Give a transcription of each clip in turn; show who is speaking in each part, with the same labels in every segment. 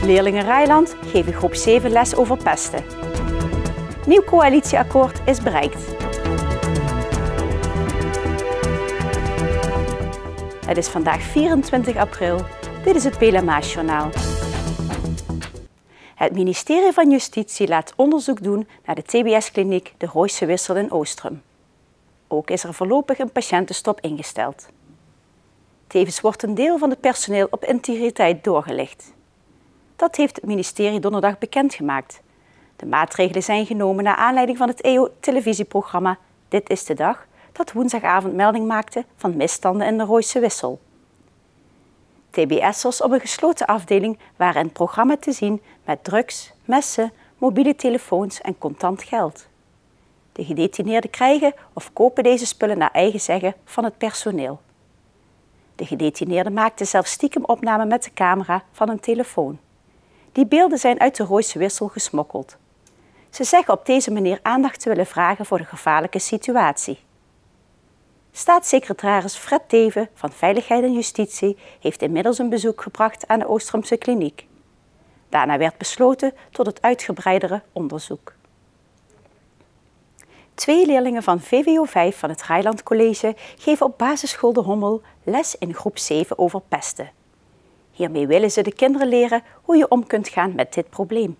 Speaker 1: Leerlingen Rijland geven groep 7 les over pesten. Nieuw coalitieakkoord is bereikt. Het is vandaag 24 april. Dit is het PLMA-journaal. Het ministerie van Justitie laat onderzoek doen naar de TBS-kliniek de Rooise Wissel in Oostrum. Ook is er voorlopig een patiëntenstop ingesteld. Tevens wordt een deel van het personeel op integriteit doorgelicht. Dat heeft het ministerie donderdag bekendgemaakt. De maatregelen zijn genomen naar aanleiding van het EO-televisieprogramma Dit is de Dag, dat woensdagavond melding maakte van misstanden in de Rooise Wissel. TBS'ers op een gesloten afdeling waren in het programma te zien met drugs, messen, mobiele telefoons en contant geld. De gedetineerden krijgen of kopen deze spullen naar eigen zeggen van het personeel. De gedetineerden maakten zelfs stiekem opnamen met de camera van een telefoon. Die beelden zijn uit de Rooise Wissel gesmokkeld. Ze zeggen op deze manier aandacht te willen vragen voor de gevaarlijke situatie. Staatssecretaris Fred Teeven van Veiligheid en Justitie heeft inmiddels een bezoek gebracht aan de Oostrumse kliniek. Daarna werd besloten tot het uitgebreidere onderzoek. 2 leerlingen van VWO 5 van het Rijland College geven op basisschool De Hommel les in groep 7 over pesten. Hiermee willen ze de kinderen leren hoe je om kunt gaan met dit probleem.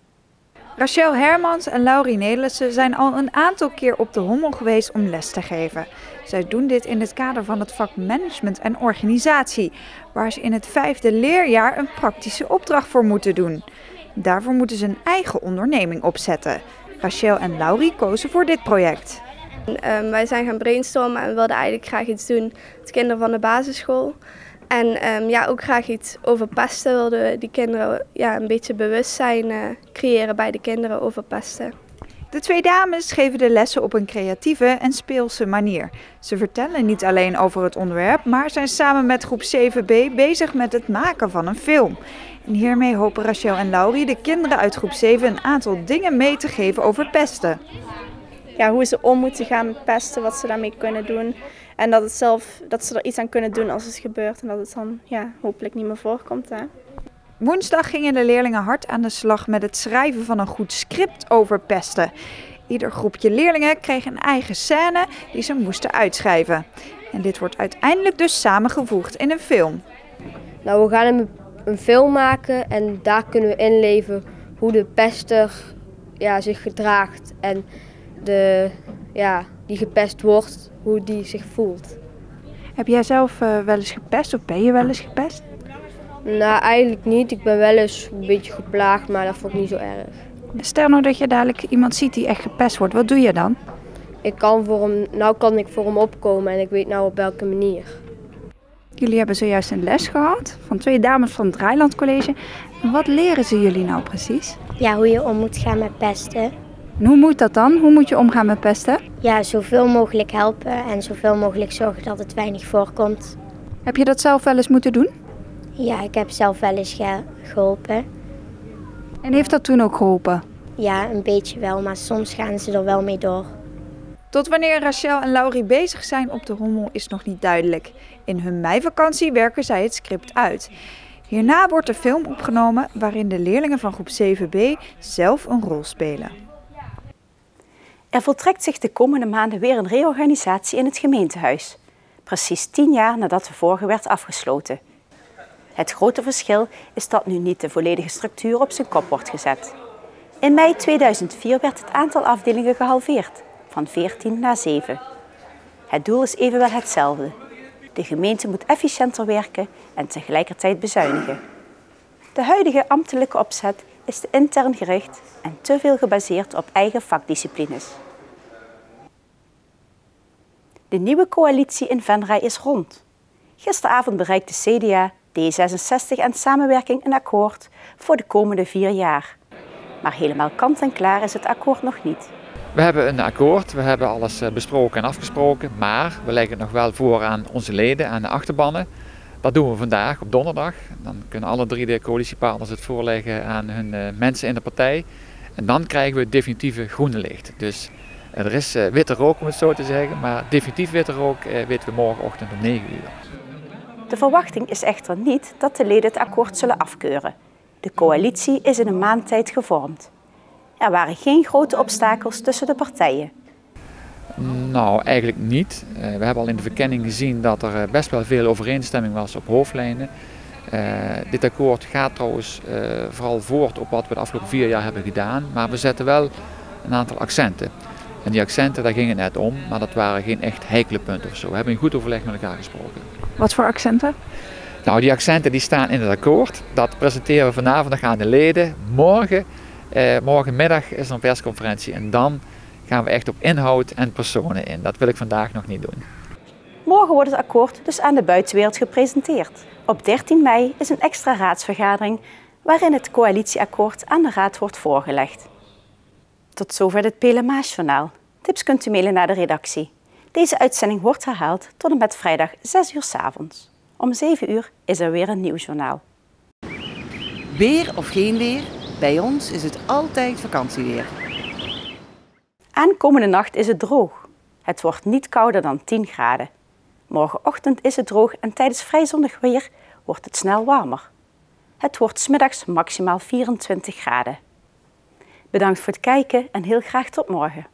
Speaker 2: Rachel Hermans en Laurie Nelissen zijn al een aantal keer op De Hommel geweest om les te geven. Zij doen dit in het kader van het vak Management en Organisatie, waar ze in het 5e leerjaar een praktische opdracht voor moeten doen. Daarvoor moeten ze een eigen onderneming opzetten. Rachel en Laurie kozen voor dit project.
Speaker 3: Wij zijn gaan brainstormen en we wilden eigenlijk graag iets doen met kinderen van de basisschool. En ook graag iets over pesten. Wilden we die kinderen een beetje bewustzijn creëren bij de kinderen over pesten.
Speaker 2: De 2 dames geven de lessen op een creatieve en speelse manier. Ze vertellen niet alleen over het onderwerp, maar zijn samen met groep 7b bezig met het maken van een film. En hiermee hopen Rachel en Laurie de kinderen uit groep 7 een aantal dingen mee te geven over pesten.
Speaker 4: Ja, hoe ze om moeten gaan met pesten, wat ze daarmee kunnen doen. En dat ze er iets aan kunnen doen als het gebeurt en dat het dan hopelijk niet meer voorkomt. Hè.
Speaker 2: Woensdag gingen de leerlingen hard aan de slag met het schrijven van een goed script over pesten. Ieder groepje leerlingen kreeg een eigen scène die ze moesten uitschrijven. En dit wordt uiteindelijk dus samengevoegd in een film.
Speaker 5: Nou, we gaan een film maken en daar kunnen we inleven hoe de pester zich gedraagt en die gepest wordt, hoe die zich voelt.
Speaker 2: Heb jij zelf wel eens gepest of ben je wel eens gepest?
Speaker 5: Nou, eigenlijk niet. Ik ben wel eens een beetje geplaagd, maar dat vond ik niet zo erg.
Speaker 2: Stel nou dat je dadelijk iemand ziet die echt gepest wordt, wat doe je dan?
Speaker 5: kan ik voor hem opkomen en ik weet nou op welke manier.
Speaker 2: Jullie hebben zojuist een les gehad van 2 dames van het Rijland College. Wat leren ze jullie nou precies?
Speaker 6: Ja, hoe je om moet gaan met pesten.
Speaker 2: En hoe moet dat dan? Hoe moet je omgaan met pesten?
Speaker 6: Ja, zoveel mogelijk helpen en zoveel mogelijk zorgen dat het weinig voorkomt.
Speaker 2: Heb je dat zelf wel eens moeten doen?
Speaker 6: Ja, ik heb zelf wel eens geholpen.
Speaker 2: En heeft dat toen ook geholpen?
Speaker 6: Ja, een beetje wel, maar soms gaan ze er wel mee door.
Speaker 2: Tot wanneer Rachel en Laurie bezig zijn op De Hommel is nog niet duidelijk. In hun meivakantie werken zij het script uit. Hierna wordt de film opgenomen waarin de leerlingen van groep 7b zelf een rol spelen.
Speaker 1: Er voltrekt zich de komende maanden weer een reorganisatie in het gemeentehuis. Precies 10 jaar nadat de vorige werd afgesloten. Het grote verschil is dat nu niet de volledige structuur op zijn kop wordt gezet. In mei 2004 werd het aantal afdelingen gehalveerd, van 14 naar 7. Het doel is evenwel hetzelfde. De gemeente moet efficiënter werken en tegelijkertijd bezuinigen. De huidige ambtelijke opzet is te intern gericht en te veel gebaseerd op eigen vakdisciplines. De nieuwe coalitie in Venray is rond. Gisteravond bereikte CDA, D66 en Samenwerking een akkoord voor de komende 4 jaar. Maar helemaal kant en klaar is het akkoord nog niet.
Speaker 7: We hebben een akkoord, we hebben alles besproken en afgesproken, maar we leggen het nog wel voor aan onze leden, aan de achterbannen. Dat doen we vandaag op donderdag. Dan kunnen alle 3 de coalitiepartners het voorleggen aan hun mensen in de partij. En dan krijgen we het definitieve groene licht. Dus er is witte rook om het zo te zeggen, maar definitief witte rook weten we morgenochtend om 9 uur.
Speaker 1: De verwachting is echter niet dat de leden het akkoord zullen afkeuren. De coalitie is in een maand tijd gevormd. Er waren geen grote obstakels tussen de partijen.
Speaker 7: Nou, eigenlijk niet. We hebben al in de verkenning gezien dat er best wel veel overeenstemming was op hoofdlijnen. Dit akkoord gaat trouwens vooral voort op wat we de afgelopen 4 jaar hebben gedaan, maar we zetten wel een aantal accenten. En die accenten, daar ging het net om, maar dat waren geen echt heikele punten of zo. We hebben in goed overleg met elkaar gesproken.
Speaker 2: Wat voor accenten?
Speaker 7: Nou, die accenten die staan in het akkoord. Dat presenteren we vanavond nog aan de leden. Morgenmiddag is er een persconferentie en dan gaan we echt op inhoud en personen in. Dat wil ik vandaag nog niet doen.
Speaker 1: Morgen wordt het akkoord dus aan de buitenwereld gepresenteerd. Op 13 mei is een extra raadsvergadering waarin het coalitieakkoord aan de raad wordt voorgelegd. Tot zover het PLMA-journaal. Tips kunt u mailen naar de redactie. Deze uitzending wordt herhaald tot en met vrijdag 6 uur 's avonds. Om 7 uur is er weer een nieuw journaal.
Speaker 8: Weer of geen weer, bij ons is het altijd vakantieweer.
Speaker 1: Aankomende nacht is het droog. Het wordt niet kouder dan 10 graden. Morgenochtend is het droog en tijdens vrij zonnig weer wordt het snel warmer. Het wordt 's middags maximaal 24 graden. Bedankt voor het kijken en heel graag tot morgen.